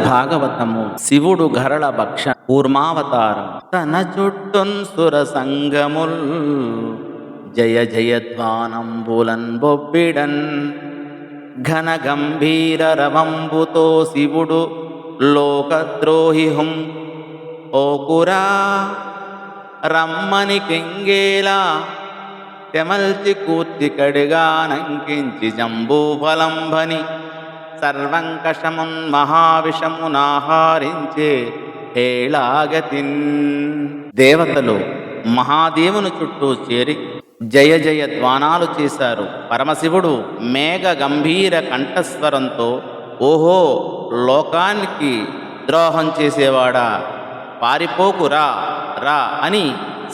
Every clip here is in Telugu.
భాగవతము శివుడు గరళ భక్ష కూర్మావతారం తన చుట్టున్ సుర సంగముల్ జయ జయధ్వానంబులన్ బొబ్బిడన్ ఘన గంభీర రవంబుతో శివుడు లోకద్రోహిహుం ఓకురా రమ్మని కెంగేలా తెమల్చి కూర్చి కడిగానంకించి జంబూఫలంభని సర్వంకషమున్ మహావిషమునాహారించే హేళాగతిన్. దేవతలు మహాదేవుని చుట్టూ చేరి జయ జయ ధ్వానాలు చేశారు. పరమశివుడు మేఘ గంభీర కంఠస్వరంతో, ఓహో లోకానికి ద్రోహం చేసేవాడా, పారిపోకు రా రా అని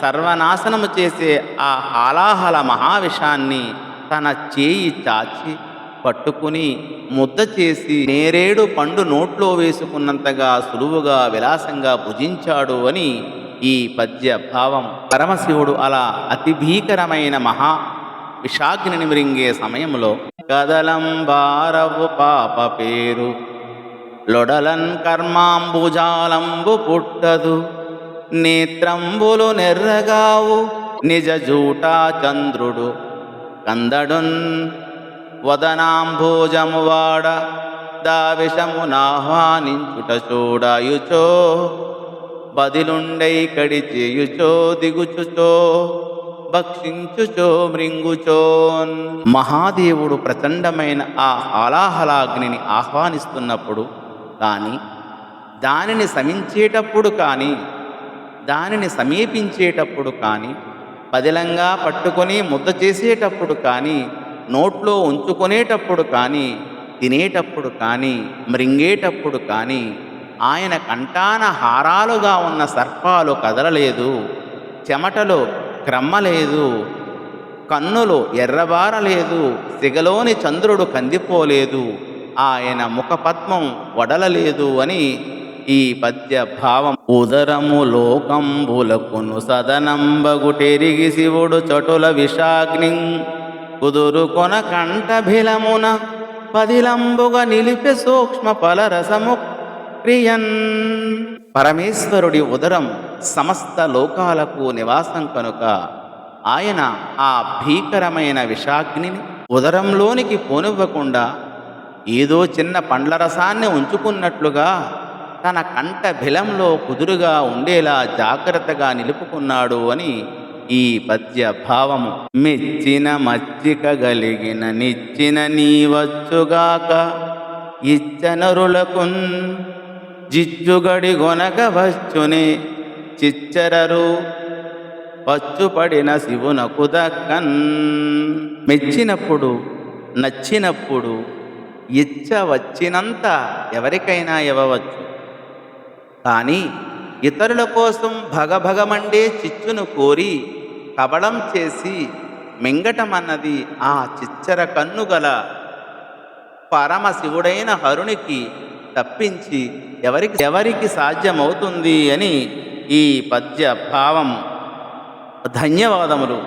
సర్వనాశనము చేసే ఆ హాలాహల మహావిషాన్ని తన చేయి చాచి పట్టుకుని ముద్ద చేసి నేరేడు పండు నోట్లో వేసుకున్నంతగా సులువుగా విలాసంగా భుజించాడు అని ఈ పద్య భావం. పరమశివుడు అలా అతి భీకరమైన మహా విషాగ్నిని మృంగే సమయంలో కదలంబారవు పాప పేరు లొడలన్ కర్మాంబుజాలంబు పుట్టదు నేత్రంబులు నెర్రగావు నిజ జూటా చంద్రుడు కందడున్ వదనాంభోజము వాడ దావిషమునాహ్వానించుట చూడాయుచో బదిలుండై కడిచేయుచో దిగుచుచో భక్షించుచో మృంగుచోన్. మహాదేవుడు ప్రచండమైన ఆ హాలాహలాగ్నిని ఆహ్వానిస్తున్నప్పుడు కానీ, దానిని శమించేటప్పుడు కానీ, దానిని సమీపించేటప్పుడు కానీ, పదిలంగా పట్టుకొని ముద్ద చేసేటప్పుడు కానీ, నోట్లో ఉంచుకునేటప్పుడు కానీ, తినేటప్పుడు కానీ, మృంగేటప్పుడు కానీ ఆయన కంఠాన హారాలుగా ఉన్న సర్పాలు కదలలేదు, చెమటలు క్రమ్మలేదు, కన్నులు ఎర్రబారలేదు, సిగలోని చంద్రుడు కందిపోలేదు, ఆయన ముఖపద్మం వడలలేదు అని ఈ పద్య భావం. ఉదరము లోకంబులకును సదనంబగుటెరిగి శివుడు చటుల విషాగ్ని కుదురుకొన కంఠభిలమున పదిలంబుగా నిలిపే సూక్ష్మ ఫలరసము క్రియన్. పరమేశ్వరుడి ఉదరం సమస్త లోకాలకు నివాసం కనుక ఆయన ఆ భీకరమైన విషాగ్నిని ఉదరంలోనికి పోనివ్వకుండా ఏదో చిన్న పండ్ల రసాన్ని ఉంచుకున్నట్లుగా తన కంఠ బిలంలో కుదురుగా ఉండేలా జాగ్రత్తగా నిలుపుకున్నాడు అని ఈ పద్య భావము. మెచ్చిన మచ్చిక గలిగిన నిచ్చిన నీవచ్చుగాక ఇచ్చనరులకున్ జిజ్జుగడి గొనగ వచ్చునే చిచ్చరరు పచ్చుపడిన శివునకు దక్కన్. మెచ్చినప్పుడు నచ్చినప్పుడు ఇచ్చ వచ్చినంత ఎవరికైనా ఇవ్వవచ్చు, కానీ ఇతరుల కోసం భగభగమండే చిచ్చును కోరి కబళం చేసి మింగటమన్నది ఆ చిచ్చర కన్నుగల పరమశివుడైన హరునికి తప్పించి ఎవరికి సాధ్యమవుతుంది అని ఈ పద్య భావం. ధన్యవాదములు.